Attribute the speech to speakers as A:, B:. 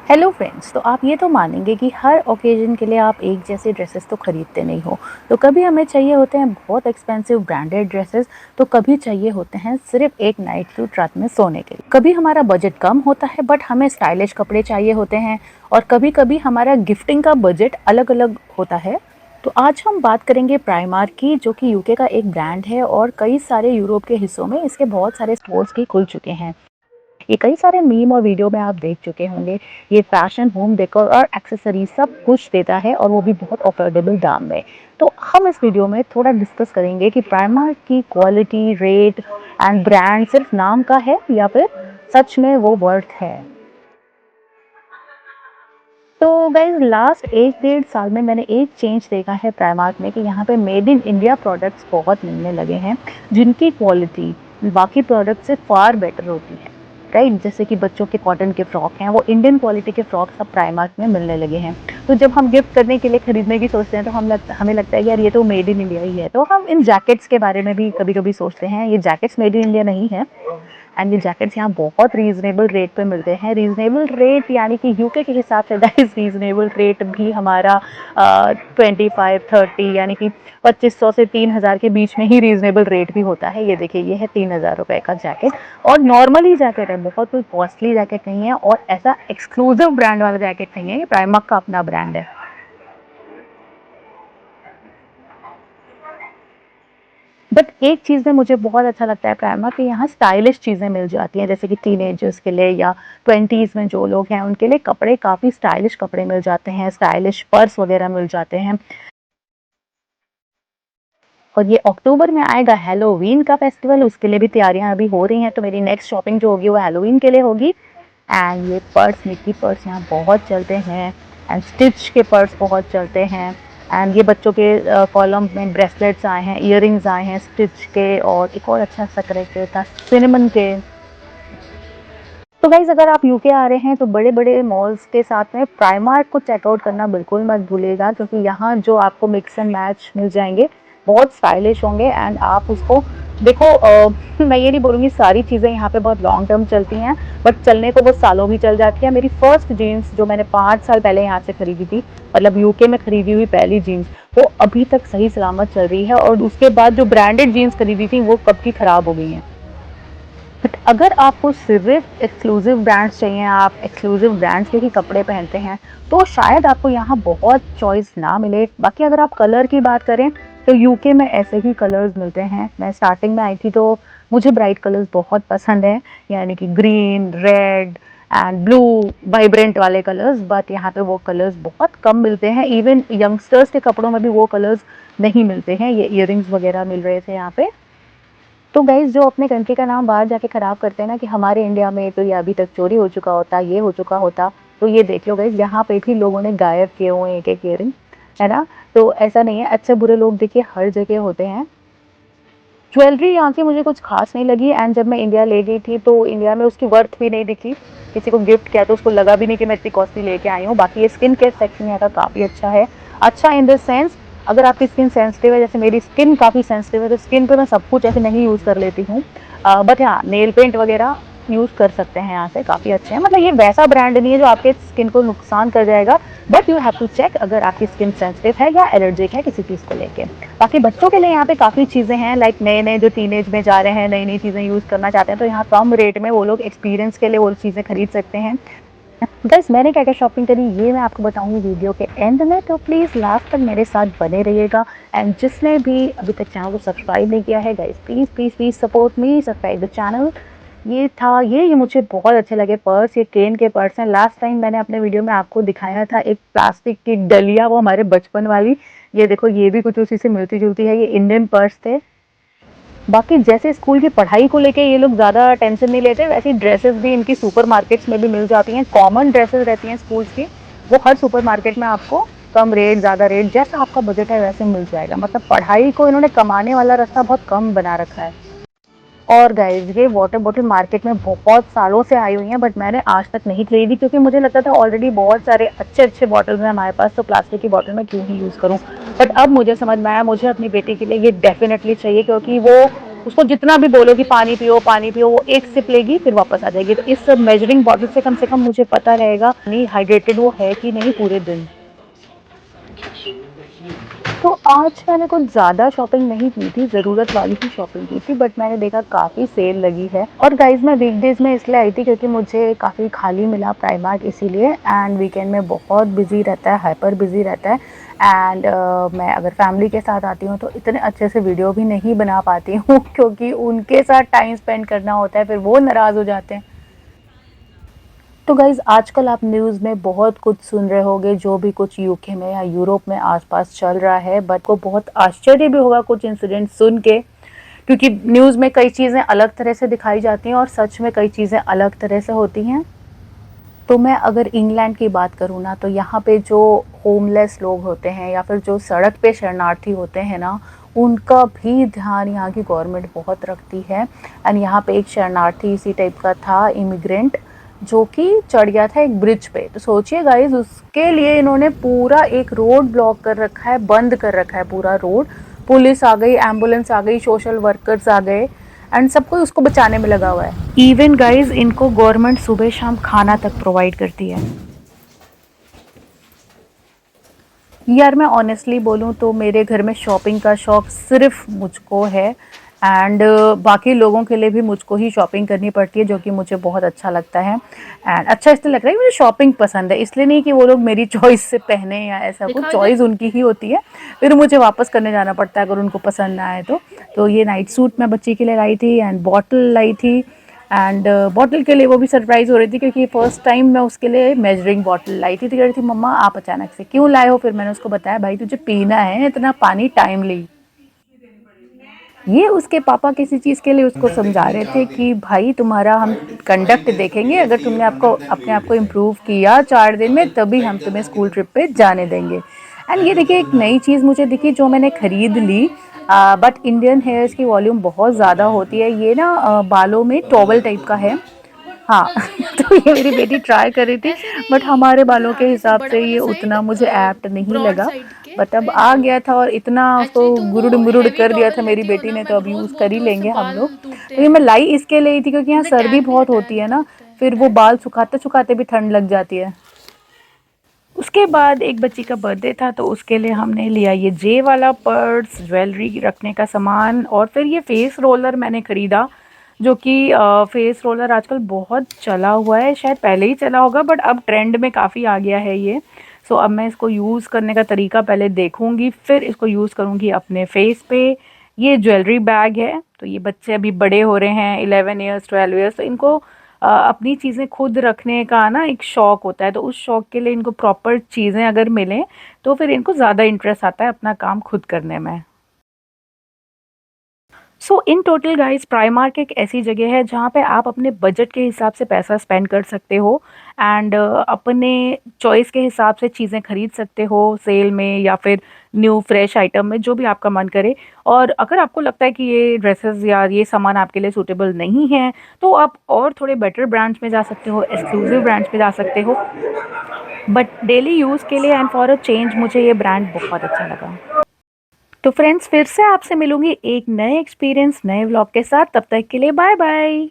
A: Hello friends, तो आप ये तो मानेंगे कि हर ओकेजन के लिए आप एक जैसे ड्रेसेस तो खरीदते नहीं हो। तो कभी हमें चाहिए होते हैं बहुत एक्सपेंसिव ब्रांडेड ड्रेसेस, तो कभी चाहिए होते हैं सिर्फ एक नाइट सूट रात में सोने के लिए। कभी हमारा बजट कम होता है बट हमें स्टाइलिश कपड़े चाहिए होते हैं, और कभी कभी हमारा गिफ्टिंग का बजट अलग अलग होता है। तो आज हम बात करेंगे प्राइमार्क की, जो कि यूके का एक ब्रांड है और कई सारे यूरोप के हिस्सों में इसके बहुत सारे स्टोर्स भी खुल चुके हैं। ये कई सारे मीम और वीडियो में आप देख चुके होंगे। ये फैशन, होम डेकोर और एक्सेसरीज सब कुछ देता है, और वो भी बहुत अफोर्डेबल दाम में। तो हम इस वीडियो में थोड़ा डिस्कस करेंगे कि प्राइमार्क की क्वालिटी, रेट एंड ब्रांड सिर्फ नाम का है या फिर सच में वो वर्थ है। तो गाइज लास्ट 1 डेढ़ साल में मैंने एक चेंज देखा है प्राइमार्क में कि यहाँ पे मेड इन इंडिया प्रोडक्ट्स बहुत मिलने लगे हैं, जिनकी क्वालिटी बाकी प्रोडक्ट से फार बेटर होती है। राइट, जैसे कि बच्चों के कॉटन के फ्रॉक हैं, वो इंडियन क्वालिटी के फ्रॉक सब प्राइमार्क में मिलने लगे हैं। तो जब हम गिफ्ट करने के लिए खरीदने की सोचते हैं तो हमें लगता है कि यार ये तो मेड इन इंडिया ही है। तो हम इन जैकेट्स के बारे में भी कभी कभी सोचते हैं, ये जैकेट्स मेड इन इंडिया नहीं है। एंड ये जैकेट्स यहाँ बहुत रीजनेबल रेट पे मिलते हैं। रीजनेबल रेट यानी कि यूके के हिसाब से गाइस रीजनेबल रेट भी हमारा 25-30 यानी कि 2500 से 3000 के बीच में ही रीजनेबल रेट भी होता है। ये देखिए, ये है 3000 रुपये का जैकेट, और नॉर्मली जैकेट है, बहुत कोई कॉस्टली जैकेट नहीं है, और ऐसा एक्सक्लूसिव ब्रांड वाला जैकेट नहीं है। ये प्राइमार्क का अपना ब्रांड है। बट एक चीज़ में मुझे बहुत अच्छा लगता है प्राइमर कि यहाँ स्टाइलिश चीज़ें मिल जाती हैं, जैसे कि टीनेजर्स के लिए या 20s में जो लोग हैं उनके लिए कपड़े, काफ़ी स्टाइलिश कपड़े मिल जाते हैं, स्टाइलिश पर्स वगैरह मिल जाते हैं। और ये अक्टूबर में आएगा हैलोवीन का फेस्टिवल, उसके लिए भी तैयारियां अभी हो रही हैं। तो मेरी नेक्स्ट शॉपिंग जो होगी वो हैलोवीन के लिए होगी। एंड ये पर्स, मिकी पर्स यहाँ बहुत चलते हैं, एंड स्टिच के पर्स बहुत चलते हैं। एंड ये बच्चों के कॉलम में ब्रेसलेट्स आए हैं, इयररिंग्स आए हैं स्टिच के, और एक और अच्छा सा करेक्टर था सिनेमन के। तो गाइज अगर आप यूके आ रहे हैं तो बड़े बड़े मॉल्स के साथ में प्राइमार्क को चेकआउट करना बिल्कुल मत भूलिएगा, क्योंकि यहाँ जो आपको मिक्स एंड मैच मिल जाएंगे बहुत स्टाइलिश होंगे। एंड आप उसको देखो, मैं ये नहीं बोलूँगी सारी चीज़ें यहाँ पे बहुत लॉन्ग टर्म चलती हैं, बट चलने को वो सालों भी चल जाती है। मेरी फर्स्ट जीन्स जो मैंने 5 साल पहले यहाँ से खरीदी थी, मतलब यूके में खरीदी हुई पहली जीन्स, वो अभी तक सही सलामत चल रही है। और उसके बाद जो ब्रांडेड जीन्स खरीदी थी वो कब की ख़राब हो गई हैं। बट अगर आपको सिर्फ एक्सक्लूसिव ब्रांड्स चाहिए, आप एक्सक्लूसिव ब्रांड्स के ही कपड़े पहनते हैं, तो शायद आपको यहाँ बहुत चॉइस ना मिले। बाकी अगर आप कलर की बात करें तो यूके में ऐसे ही कलर्स मिलते हैं। मैं स्टार्टिंग में आई थी तो मुझे ब्राइट कलर्स बहुत पसंद है, यानी कि green, red and blue, vibrant वाले कलर्स। बट यहाँ पे वो कलर्स बहुत कम मिलते हैं। इवन यंगस्टर्स के कपड़ों में भी वो कलर्स नहीं मिलते हैं। ये इयररिंग्स वगैरह मिल रहे थे यहाँ पे। तो गाइज जो अपने कंट्री का नाम बाहर जाके खराब करते हैं ना, कि हमारे इंडिया में तो ये अभी तक चोरी हो चुका होता, ये हो चुका होता, तो ये देख लो गाइज यहाँ पे भी लोगों ने गायब किए हुए एक एक ईयरिंग, है ना। तो ऐसा नहीं है, अच्छे बुरे लोग देखिए हर जगह होते हैं। ज्वेलरी यहाँ की मुझे कुछ खास नहीं लगी। एंड जब मैं इंडिया ले गई थी तो इंडिया में उसकी वर्थ भी नहीं दिखी। किसी को गिफ्ट किया तो उसको लगा भी नहीं कि मैं इतनी कॉस्टली लेके आई हूँ। बाकी ये स्किन केयर सेक्शन यहाँ का काफ़ी अच्छा है। अच्छा इन द सेंस, अगर आपकी स्किन सेंसिटिव है, जैसे मेरी स्किन काफ़ी सेंसिटिव है, तो स्किन पे मैं सब कुछ ऐसे नहीं यूज़ कर लेती हूँ। बट हाँ, नेल पेंट वगैरह यूज़ कर सकते हैं यहाँ से, काफ़ी अच्छे हैं। मतलब ये वैसा ब्रांड नहीं है जो आपके स्किन को नुकसान कर जाएगा, but you have to check अगर आपकी स्किन सेंसिटिव है या एलर्जिक है किसी चीज़ को लेके। बाकी बच्चों के लिए यहाँ पे काफ़ी चीज़ें हैं, लाइक नए नए जो टीनेज में जा रहे हैं, नई नई चीज़ें यूज़ करना चाहते हैं, तो यहाँ कम रेट में वो लोग एक्सपीरियंस के लिए वो चीज़ें खरीद सकते हैं। गाइस मैंने क्या क्या शॉपिंग करी ये मैं आपको बताऊंगी वीडियो के एंड में, तो प्लीज़ लास्ट तक मेरे साथ बने रहिएगा। एंड जिसने भी अभी तक चैनल को सब्सक्राइब नहीं किया है guys, please please please support me, subscribe the channel. ये मुझे बहुत अच्छे लगे पर्स, ये केन के पर्स हैं। लास्ट टाइम मैंने अपने वीडियो में आपको दिखाया था एक प्लास्टिक की डलिया, वो हमारे बचपन वाली। ये देखो, ये भी कुछ उसी से मिलती जुलती है। ये इंडियन पर्स थे। बाकी जैसे स्कूल की पढ़ाई को लेके ये लोग ज़्यादा टेंशन नहीं लेते, वैसी ड्रेसेस भी इनकी सुपर मार्केट्स में भी मिल जाती हैं। कॉमन ड्रेसेस रहती हैं स्कूल्स की, वो हर सुपर मार्केट में आपको कम रेट, ज़्यादा रेट, जैसा आपका बजट है वैसे मिल जाएगा। मतलब पढ़ाई को इन्होंने कमाने वाला रास्ता बहुत कम बना रखा है। और गाइज ये वाटर बॉटल मार्केट में बहुत सालों से आई हुई हैं, बट मैंने आज तक नहीं खरीदी, क्योंकि मुझे लगता था ऑलरेडी बहुत सारे अच्छे अच्छे बॉटल्स हैं हमारे पास, तो प्लास्टिक की बॉटल में क्यों ही यूज़ करूं। बट अब मुझे समझ में आया, मुझे अपनी बेटी के लिए ये डेफिनेटली चाहिए, क्योंकि वो उसको जितना भी बोलो कि पानी पियो, वो एक सिप लेगी फिर वापस आ जाएगी। तो इस मेजरिंग बॉटल से कम मुझे पता रहेगा नहीं हाइड्रेटेड वो है कि नहीं पूरे दिन। तो आज मैंने कुछ ज़्यादा शॉपिंग नहीं की थी, ज़रूरत वाली ही शॉपिंग की थी, बट मैंने देखा काफ़ी सेल लगी है। और गाइज़ मैं वीकडेज़ में इसलिए आई थी क्योंकि मुझे काफ़ी खाली मिला प्राइमार्क इसीलिए, एंड वीकेंड में बहुत बिज़ी रहता है, हाइपर बिज़ी रहता है। एंड मैं अगर फैमिली के साथ आती हूँ तो इतने अच्छे से वीडियो भी नहीं बना पाती हूँ क्योंकि उनके साथ टाइम स्पेंड करना होता है, फिर वो नाराज़ हो जाते हैं। तो गाइज़ आजकल आप न्यूज़ में बहुत कुछ सुन रहे होंगे, जो भी कुछ यूके में या यूरोप में आसपास चल रहा है, बट को बहुत आश्चर्य भी होगा कुछ इंसिडेंट सुन के, क्योंकि न्यूज़ में कई चीज़ें अलग तरह से दिखाई जाती हैं और सच में कई चीज़ें अलग तरह से होती हैं। तो मैं अगर इंग्लैंड की बात करूँ ना, तो यहाँ पे जो होमलेस लोग होते हैं या फिर जो सड़क पे शरणार्थी होते हैं ना, उनका भी ध्यान यहाँ की गवर्नमेंट बहुत रखती है। एंड यहाँ पे एक शरणार्थी इसी टाइप का था, इमिग्रेंट, जो कि चढ़ गया था एक ब्रिज पे। तो सोचिए गाइस, उसके लिए इन्होंने पूरा एक रोड ब्लॉक कर रखा है, बंद कर रखा है पूरा रोड। पुलिस आ गई, एम्बुलेंस आ गई, सोशल वर्कर्स आ गए, एंड सब कोई उसको बचाने में लगा हुआ है। इवन गाइज इनको गवर्नमेंट सुबह शाम खाना तक प्रोवाइड करती है। यार मैं ऑनेस्टली बोलूँ तो मेरे घर में शॉपिंग का शौक सिर्फ मुझको है, एंड बाकी लोगों के लिए भी मुझको ही शॉपिंग करनी पड़ती है, जो कि मुझे बहुत अच्छा लगता है। एंड अच्छा इसलिए लग रहा है कि मुझे शॉपिंग पसंद है, इसलिए नहीं कि वो लोग मेरी चॉइस से पहने या ऐसा कुछ,
B: दिखा इधर।
A: चॉइस उनकी ही होती है, फिर मुझे वापस करने जाना पड़ता है अगर उनको पसंद ना आए तो। तो ये नाइट सूट मैं बच्ची के लिए लाई थी, एंड बॉटल लाई थी। एंड बॉटल के लिए वो भी सरप्राइज़ हो रही थी क्योंकि फर्स्ट टाइम मैं उसके लिए मेजरिंग बॉटल लाई थी। तो कह रही थी मम्मा आप अचानक से क्यों लाए हो, फिर मैंने उसको बताया भाई तुझे पीना है इतना पानी टाइमली। ये उसके पापा किसी चीज़ के लिए उसको समझा रहे थे कि भाई तुम्हारा हम कंडक्ट देखेंगे, अगर तुमने आपको अपने आप को इम्प्रूव किया 4 दिन में तभी हम तुम्हें स्कूल ट्रिप पे जाने देंगे। एंड ये देखिए एक नई चीज़ मुझे दिखी जो मैंने खरीद ली, बट इंडियन हेयर्स की वॉल्यूम बहुत ज़्यादा होती है, ये ना बालों में टॉवल टाइप का है। हाँ तो ये मेरी बेटी ट्राई कर रही थी,
B: ऐसे
A: बट
B: नहीं,
A: हमारे
B: वो
A: बालों
B: ना
A: के
B: ऐसे
A: हिसाब
B: बड़ा
A: से
B: वाला
A: ये
B: साइड,
A: उतना मुझे ऐप्ट नहीं
B: ब्रॉड
A: लगा।
B: साइड के
A: बट अब आ
B: वैसे।
A: गया था और इतना उसको
B: एक्चुअली तुम वो
A: गुरुड़ मुरुड़
B: हैवी
A: कर दिया
B: टॉवल
A: था मेरी
B: लेती हो
A: बेटी
B: ना,
A: ने, तो
B: मैं
A: अब
B: रोज
A: यूज़ कर ही
B: बोलती हूँ उससे
A: लेंगे हम
B: बाल
A: लोग।
B: टूटते
A: तो ये मैं
B: हैं।
A: लाई इसके लिए थी क्योंकि यहाँ
B: तुमने
A: सर्दी
B: टैन किया?
A: बहुत होती
B: टैन
A: है
B: तो
A: ना,
B: होता है,
A: फिर वो
B: टैन।
A: बाल सुखाते सुखाते भी ठंड लग जाती है। उसके बाद एक बच्ची का बर्थडे था तो उसके लिए हमने लिया ये जे वाला पर्स, ज्वेलरी रखने का सामान, और फिर ये फेस रोलर मैंने ख़रीदा, जो कि फेस रोलर आजकल बहुत चला हुआ है, शायद पहले ही चला होगा बट अब ट्रेंड में काफ़ी आ गया है ये। सो अब मैं इसको यूज़ करने का तरीका पहले देखूंगी, फिर इसको यूज़ करूंगी अपने फेस पे। ये ज्वेलरी बैग है, तो ये बच्चे अभी बड़े हो रहे हैं, 11 ईयर्स 12 ईयर्स, तो इनको अपनी चीज़ें खुद रखने का ना एक शौक़ होता है, तो उस शौक़ के लिए इनको प्रॉपर चीज़ें अगर मिलें तो फिर इनको ज़्यादा इंटरेस्ट आता है अपना काम खुद करने में। सो इन टोटल गाइस प्राइमार्क एक ऐसी जगह है जहाँ पे आप अपने बजट के हिसाब से पैसा स्पेंड कर सकते हो, एंड अपने चॉइस के हिसाब से चीज़ें खरीद सकते हो सेल में या फिर न्यू फ्रेश आइटम में, जो भी आपका मन करे। और अगर आपको लगता है कि ये ड्रेसेस या ये सामान आपके लिए सूटेबल नहीं है, तो आप और थोड़े बेटर ब्रांड्स में जा सकते हो, एक्सक्लूसिव ब्रांड्स में जा सकते हो, बट डेली यूज़ के लिए एंड फॉर अ चेंज मुझे ये ब्रांड बहुत अच्छा लगा। तो फ्रेंड्स फिर से आपसे मिलूंगी एक नए एक्सपीरियंस नए व्लॉग के साथ, तब तक के लिए बाय बाय।